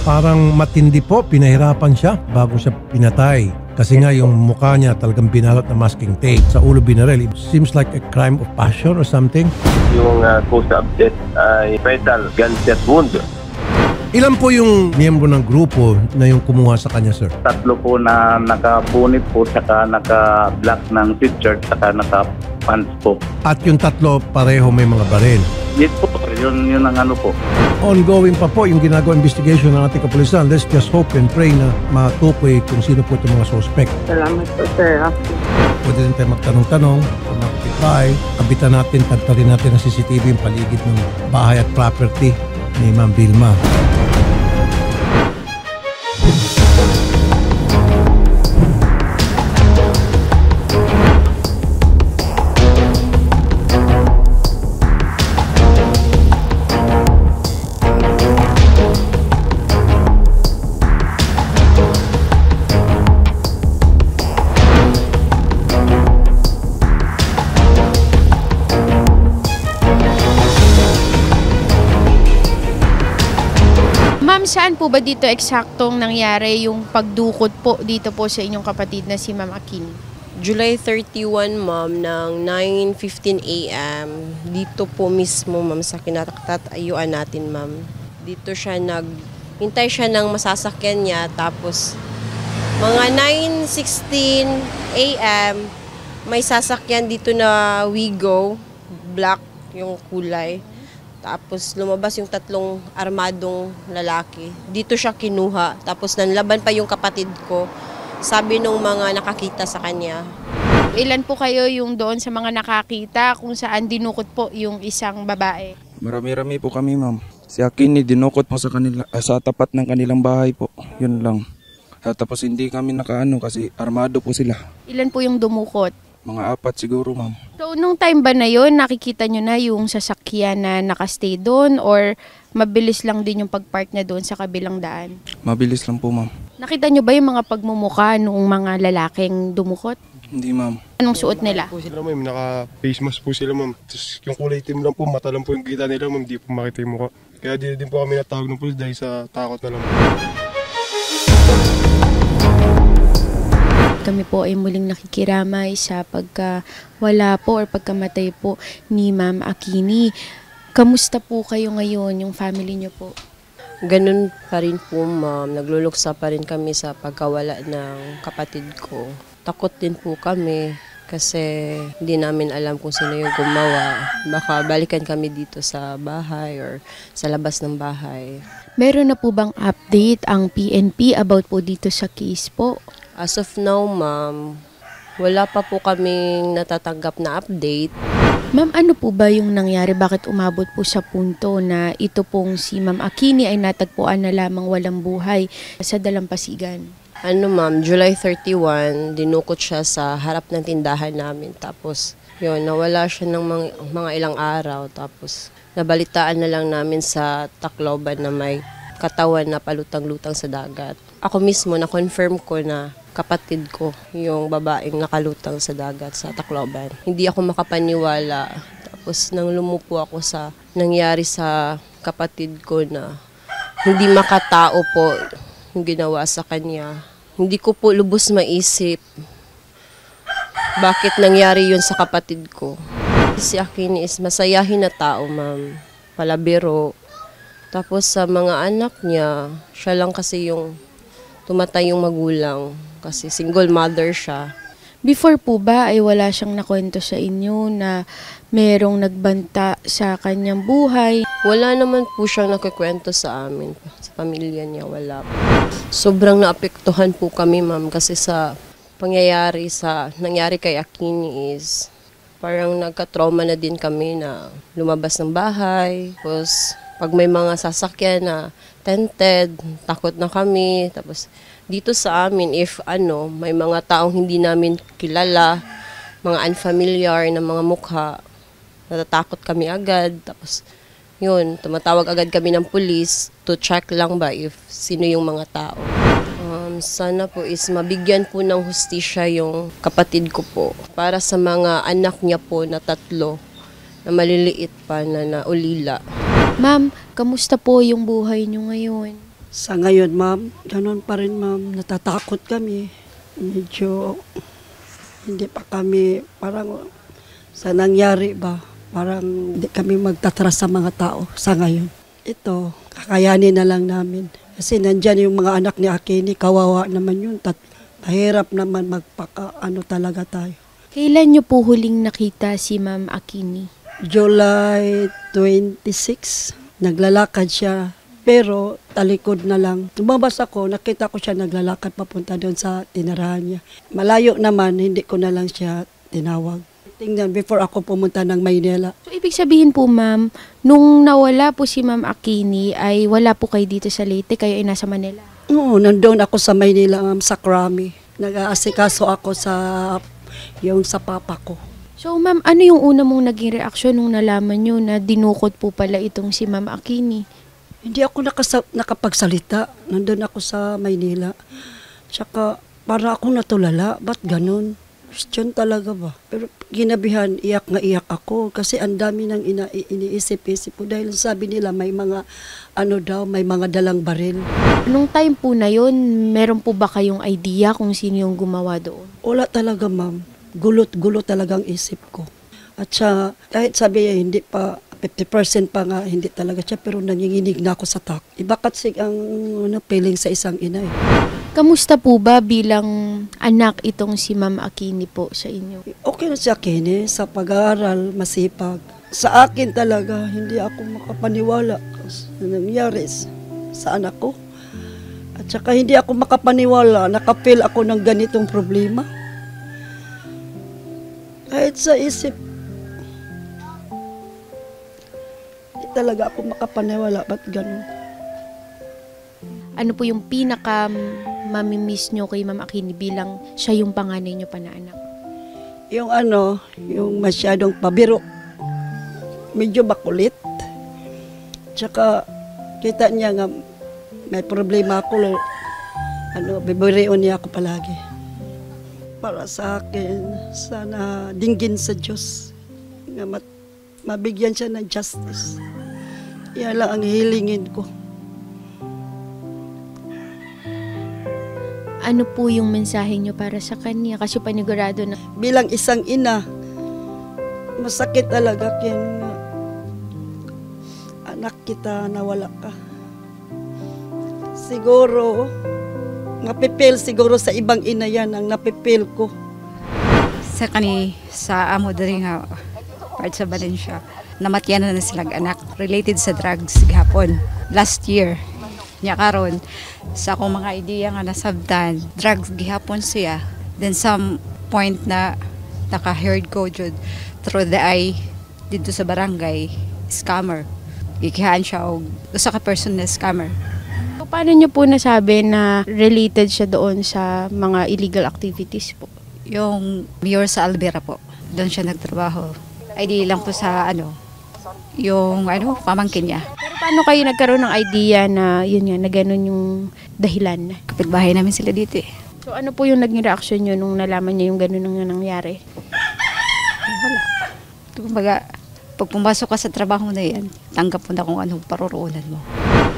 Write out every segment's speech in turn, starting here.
Parang matindi po, pinahirapan siya bago siya pinatay. Kasi nga yung mukha niya talagang binalot na masking tape. Sa ulo binaril. It seems like a crime of passion or something. Yung cause of death ay fatal gunshot wound. Ilan po yung miyembro ng grupo na yung kumuha sa kanya, sir? 3 po na naka-punit po, saka naka-black ng t-shirt, saka naka-pants po. At yung 3 pareho may mga baril. Yes po, yun ang ano po. Ongoing pa po yung ginagawa investigation ng ating kapulisan. Let's just hope and pray na matukoy kung sino po itong mga suspect. Salamat po, sir. Pwede rin tayo magtanong-tanong, makikipay, kabitan natin, tagtarin natin ang CCTV yung paligid ng bahay at property ni Ma'am Vilma. Saan po ba dito eksaktong nangyari yung pagdukot po dito po sa inyong kapatid na si Ma'am Akini? July 31, ma'am, ng 9:15 a.m. Dito po mismo, ma'am, sa kinatatayuan natin, ma'am. Dito siya hintay siya ng masasakyan niya, tapos mga 9:16 a.m. may sasakyan dito na Wigo, black yung kulay. Tapos lumabas yung 3 armadong lalaki. Dito siya kinuha. Tapos nanlaban pa yung kapatid ko. Sabi nung mga nakakita sa kanya. Ilan po kayo yung doon sa mga nakakita kung saan dinukot po yung isang babae? Marami-rami po kami, ma'am. Si Akini dinukot po sa tapat ng kanilang bahay po. Yun lang. Tapos hindi kami nakaano kasi armado po sila. Ilan po yung dumukot? Mga 4 siguro, ma'am. So, nung time ba na yun, nakikita nyo na yung sasakyan na nakastay doon or mabilis lang din yung pagpark niya doon sa kabilang daan? Mabilis lang po, ma'am. Nakita nyo ba yung mga pagmumukha nung mga lalaking dumukot? Hindi, ma'am. Anong suot nila? Naka-face mask po sila, ma'am. Tapos yung kulay itim lang po, mata lang po yung kita nila, ma'am. Hindi po makita yung mukha. Kaya din po kami natawag ng pulis dahil sa takot na lang. Kami po ay muling nakikiramay sa pagkawala po or pagkamatay po ni Ma'am Akini. Kamusta po kayo ngayon, yung family niyo po? Ganun pa rin po, ma'am. Nagluluksa pa rin kami sa pagkawala ng kapatid ko. Takot din po kami kasi hindi namin alam kung sino yung gumawa. Baka balikan kami dito sa bahay or sa labas ng bahay. Meron na po bang update ang PNP about po dito sa case po? As of now, ma'am, wala pa po kaming natatanggap na update. Ma'am, ano po ba yung nangyari? Bakit umabot po sa punto na ito pong si Ma'am Akini ay natagpuan na lamang walang buhay sa Dalampasigan? Ma'am, July 31, dinukot siya sa harap ng tindahan namin. Tapos, nawala siya ng mga ilang araw. Tapos, nabalitaan na lang namin sa Tacloban na may katawan na palutang-lutang sa dagat. Ako mismo, na-confirm ko na kapatid ko yung babaeng nakalutang sa dagat sa Tacloban. Hindi ako makapaniwala. Tapos nang lumupo ako sa nangyari sa kapatid ko na hindi makatao po yung ginawa sa kanya. Hindi ko po lubos maisip bakit nangyari yun sa kapatid ko. Si Akini is masayahin na tao, ma'am. Palabiro. Tapos sa mga anak niya, siya lang kasi yung tumatay yung magulang. Kasi single mother siya. Before po ba ay wala siyang nakwento sa inyo na merong nagbanta sa kanyang buhay? Wala naman po siyang nakikwento sa amin. Sa pamilya niya, wala po. Sobrang naapektuhan po kami, ma'am, kasi sa nangyari kay Akini is parang nagka-trauma na din kami na lumabas ng bahay. Tapos pag may mga sasakyan na tented, takot na kami. Tapos dito sa amin, if may mga taong hindi namin kilala, mga unfamiliar na mga mukha, natatakot kami agad. Tapos tumatawag agad kami ng pulis to check lang ba if sino yung mga tao. Sana po is mabigyan po ng hustisya yung kapatid ko po para sa mga anak niya po na 3 na maliliit pa na naulila. Ma'am, kamusta po yung buhay niyo ngayon? Sa ngayon, ma'am, ganun pa rin, ma'am. Natatakot kami. Medyo hindi pa kami, parang sa nangyari ba, parang hindi kami magtatras sa mga tao sa ngayon. Ito, kakayanin na lang namin. Kasi nandyan yung mga anak ni Akini, kawawa naman yun. Mahirap naman magpaka-ano talaga tayo. Kailan niyo po huling nakita si Ma'am Akini? July 26, naglalakad siya. Pero talikod na lang. Lumabas ako, nakita ko siya naglalakad papunta doon sa tinirahan niya. Malayo naman, hindi ko na lang siya tinawag. Tingnan, before ako pumunta ng Maynila. So, ibig sabihin po, ma'am, nung nawala po si Ma'am Akini, ay wala po kayo dito sa Leyte, kayo ay nasa Manila? Oo, nandun ako sa Maynila, sa Krami. Nag-aasikaso ako sa papa ko. So, ma'am, ano yung una mong naging reaksyon nung nalaman nyo na dinukot po pala itong si Ma'am Akini? Hindi ako nakapagsalita. Nandun ako sa Maynila. Tsaka, para ako natulala. Ba't ganun? Question talaga ba? Pero ginabihan, iyak ako. Kasi ang dami nang iniisip-isip ko. Dahil sabi nila may mga, may mga dalang baril. Nung time po na yun, meron po ba kayong idea kung sino yung gumawa doon? Wala talaga, ma'am. Gulot talagang isip ko. At siya, kahit sabi niya, hindi pa 50% pa nga, hindi talaga siya, pero nanginginig na ako sa tak. Iba kasi ang feeling sa isang ina eh. Kamusta po ba bilang anak itong si Ma'am Akini po sa inyo? Okay na si Akini, sa pag-aaral, masipag. Sa akin talaga, hindi ako makapaniwala sa nangyari sa anak ko. At saka hindi ako makapaniwala, nakapil ako ng ganitong problema. Kahit sa isip, hindi talaga ako makapaniwala, ba't ganun? Ano po yung pinaka mamimiss nyo kay Ma'am Akini bilang siya yung panganay nyo pa na anak? Yung masyadong pabiro. Medyo bakulit. Tsaka, kita niya nga, may problema ako. Bibirion niya ako palagi. Para sa akin, sana dinggin sa Diyos. Nga mabigyan siya ng justice. Yan lang ang hilingin ko. Ano po yung mensahe nyo para sa kanya? Kasi panigurado na... Bilang isang ina, masakit talaga kaya anak kita nawala ka. Siguro, napipil siguro sa ibang ina yan ang napipil ko. Sa amo diri nga part sa Valencia, namatyan na silang anak related sa drugs gihapon last year. Nya karon sa akong mga idea nga nasabtan, drugs gihapon siya. Then some point na naka-heard ko jud through the eye dito sa barangay, scammer. Gikihaan siya og usa ka person na scammer. So, paano nyo po nasabi na related siya doon sa mga illegal activities po? Yung mayor sa Alvera po, doon siya nagtrabaho. ID lang po sa pamangkin niya. Pero paano kayo nagkaroon ng idea na yun nga, na ganun yung dahilan? Kapitbahay namin sila dito eh. So ano po yung naging reaksyon nyo nung nalaman niya yung ganun ang nangyari? Wala. Kumbaga, pag pumasok ka sa trabaho na yan, tanggap mo na kung anong paroroonan mo.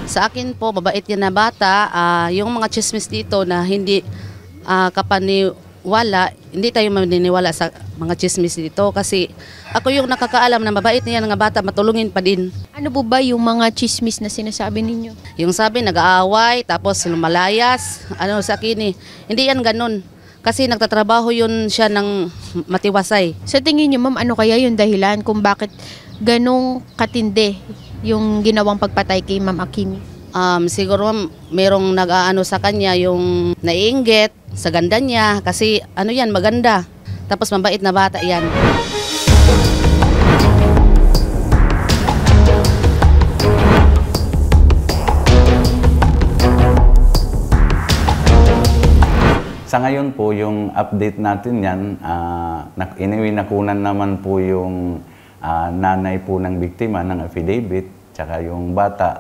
Sa akin po, mabait yan na bata. Yung mga chismis dito na hindi kapaniwala, hindi tayo maniniwala sa mga chismis dito. Kasi ako yung nakakaalam na mabait niya ng bata, matulungin pa din. Ano po ba yung mga chismis na sinasabi ninyo? Yung sabi, nag-aaway, tapos lumalayas, sa akin hindi yan ganun. Kasi nagtatrabaho yun siya ng matiwasay. Sa tingin niyo, ma'am, ano kaya yung dahilan kung bakit ganong katindi yung ginawang pagpatay kay Ma'am Akini? Siguro merong nag-aano sa kanya yung naiinggit sa ganda niya kasi yan, maganda. Tapos mabait na bata yan. Sa ngayon po, yung update natin yan, nakunan naman po yung nanay po ng biktima ng affidavit, tsaka yung bata.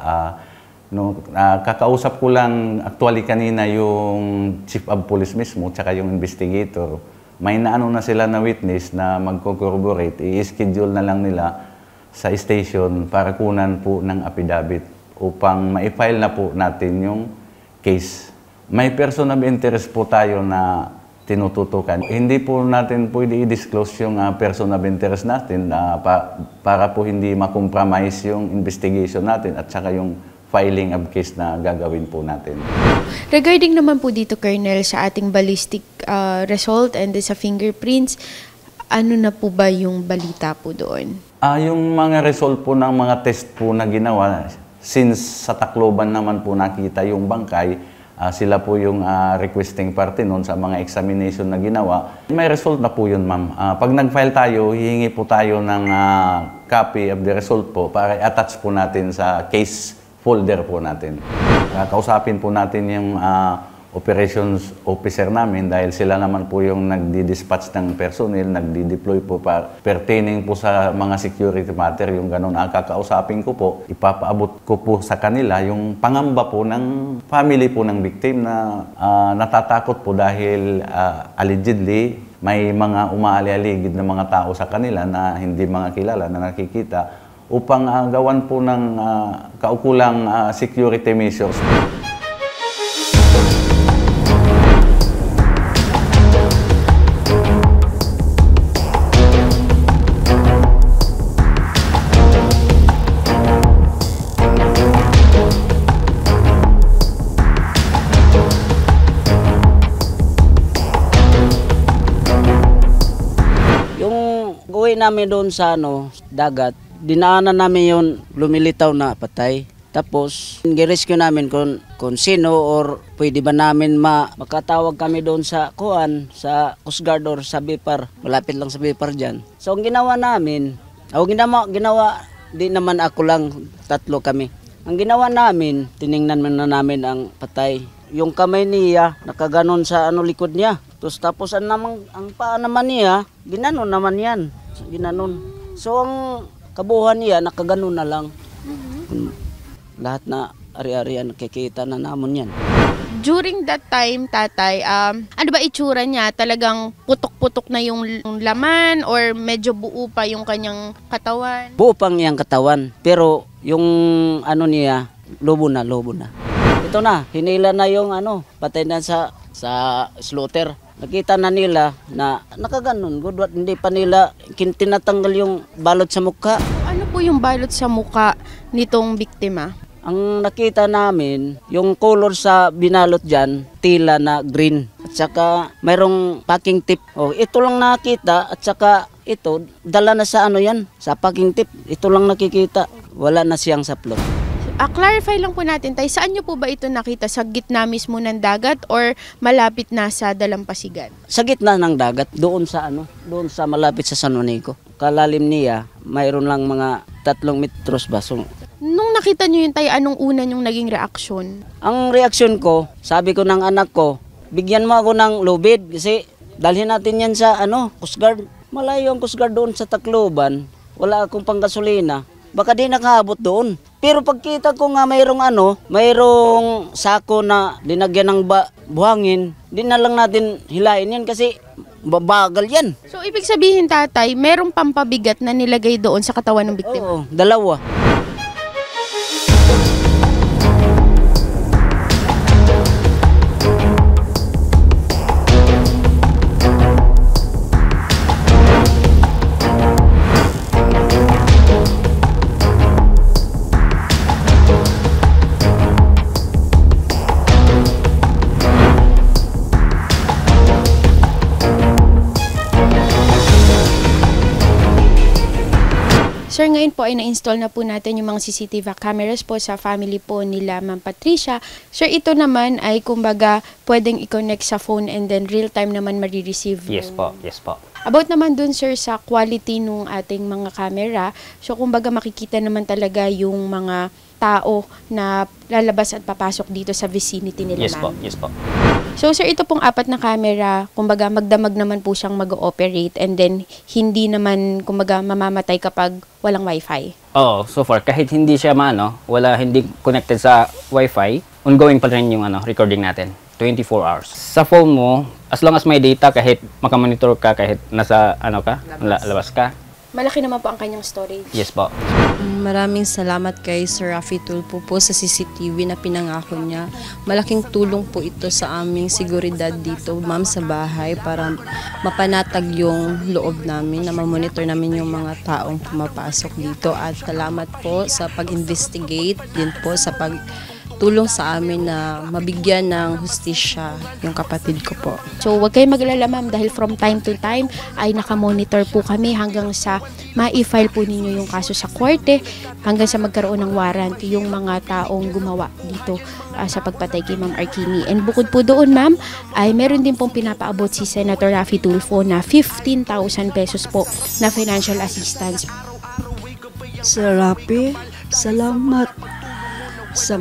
Kakausap ko lang actually kanina yung chief of police mismo, tsaka yung investigator. May naano na sila na witness na mag-corroborate, i-schedule na lang nila sa station para kunan po ng affidavit upang ma-file na po natin yung case. May person of interest po tayo na tinututukan. Hindi po natin pwede i-disclose yung person of interest natin para po hindi ma-compromise yung investigation natin at saka yung filing of case na gagawin po natin. Regarding naman po dito, Colonel, sa ating ballistic result and sa fingerprints, ano na po ba yung balita po doon? Yung mga result po ng mga test po na ginawa, since sa Tacloban naman po nakita yung bangkay, sila po yung requesting party noon sa mga examination na ginawa. May result na po yun, ma'am. Pag nag-file tayo, hihingi po tayo ng copy of the result po para i-attach po natin sa case folder po natin. Kausapin po natin yung operations officer namin dahil sila naman po yung nagdi-dispatch ng personnel, nagdi-deploy po pertaining po sa mga security matter, yung ganun. Kakausapin ko po, ipapaabot ko po sa kanila yung pangamba po ng family po ng victim na natatakot po dahil allegedly may mga umaali-aligid na mga tao sa kanila na hindi mga kilala na nakikita upang gawan po ng kaukulang security measures. Namin doon sa dagat, dinaanan namin yung lumilitaw na patay. Tapos, gi-rescue namin kung sino or pwede ba namin makatawag kami doon sa sa Coast Guard or sa BIPAR. Malapit lang sa BIPAR dyan. So, ang ginawa namin, ginawa, di naman ako lang, 3 kami. Ang ginawa namin, tiningnan na namin ang patay. Yung kamay niya, nakaganon sa likod niya. Tapos ang paa naman niya, ginanon naman yan. Ginanon. So, ang kabuhan niya, nakaganon na lang. Lahat na ari-arian, nakikita na namon yan. During that time, tatay, ano ba itsura niya? Talagang putok-putok na yung laman or medyo buo pa yung kanyang katawan? Buo pang yung katawan. Pero yung niya, lobo na. Ito na, hinila na yung patay na sa slaughter. Nakita na nila na nakaganon, hindi pa nila tinatanggal yung balot sa mukha. Ano po yung balot sa mukha nitong biktima? Ang nakita namin, yung color sa binalot dyan, tila na green. At saka mayroong packing tip. Ito lang nakita at saka ito, dala na sa yan, sa packing tip. Ito lang nakikita, wala na siyang saplot. Clarify lang po natin, tay, saan nyo po ba ito nakita? Sa gitna mismo ng dagat or malapit na sa dalampasigan? Sa gitna ng dagat, doon sa malapit sa San Juanico. Kalalim niya, mayroon lang mga 3 metros ba. So, nung nakita nyo yun, tay, anong una nyong naging reaksyon? Ang reaksyon ko, sabi ko ng anak ko, bigyan mo ako ng lubid kasi dalhin natin yan sa Coast Guard. Malayo ang Coast Guard doon sa Tacloban, wala akong panggasolina. Baka di nakaabot doon. Pero pagkita ko nga mayroong sako na linagyan ng buhangin, di na lang natin hilain yan kasi babagal yan. So ibig sabihin, tatay, merong pampabigat na nilagay doon sa katawan ng biktima? Oo, 2. Sir, ngayon po ay na-install na po natin yung mga CCTV cameras po sa family po nila Ma'am Patricia. Sir, ito naman ay kumbaga pwedeng i-connect sa phone and then real time naman marireceive. Yes po. About naman dun, sir, sa quality nung ating mga camera, so kumbaga makikita naman talaga yung mga tao na lalabas at papasok dito sa vicinity nila. Yes po. So sir, ito pong 4 na camera, kumbaga magdamag naman po siyang mag-ooperate and then hindi naman kumbaga mamamatay kapag walang wifi. So far kahit hindi siya hindi connected sa wifi, ongoing pa rin yung recording natin. 24 hours. Sa phone mo, as long as may data, kahit makamonitor ka, kahit nasa labas ka, Malaki naman po ang kanyang storage. Yes po. Maraming salamat kay Sir Raffy Tulfo po sa CCTV na pinangako niya. Malaking tulong po ito sa aming seguridad dito, ma'am, sa bahay para mapanatag yung loob namin, na mamonitor namin yung mga taong pumapasok dito. At salamat po sa pag-investigate din po sa pagtulong sa amin na mabigyan ng hustisya yung kapatid ko po. So huwag kayong mag-alala, ma'am, dahil from time to time ay nakamonitor po kami hanggang sa ma-file po ninyo yung kaso sa korte, hanggang sa magkaroon ng warrant yung mga taong gumawa dito sa pagpatay kay Ma'am Arquini. And bukod po doon, ma'am, ay meron din pong pinapaabot si Senator Raffy Tulfo na 15,000 pesos po na financial assistance. Sir Raffy, salamat sa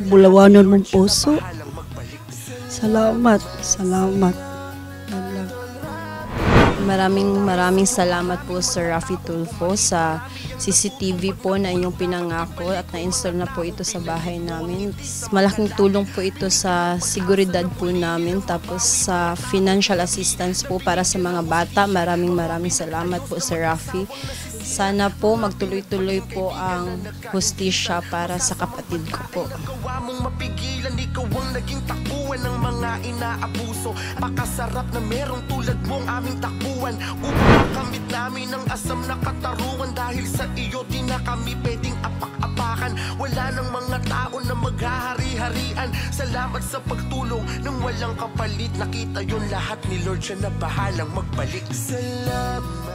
bulawanon mong puso. Salamat. Maraming salamat po Sir Raffy Tulfo sa CCTV po na inyong pinangako at na-install na po ito sa bahay namin. Malaking tulong po ito sa seguridad po namin, tapos sa financial assistance po para sa mga bata. Maraming salamat po Sir Raffy. Sana po magtuloy-tuloy po ang hustisya para sa kapatid ko po. Mapigilan, ikaw ang naging takbuhan ng mga inaabuso. Pakasarap na merong tulad mong aming takbuhan. Upang makamit namin ang asam na katarungan. Dahil sa iyo di na kami pwedeng apak-apakan. Wala nang mga tao na maghahari-harian. Salamat sa pagtulong ng walang kapalit. Nakita yun lahat ni Lord, siya na bahalang magbalik. Salamat.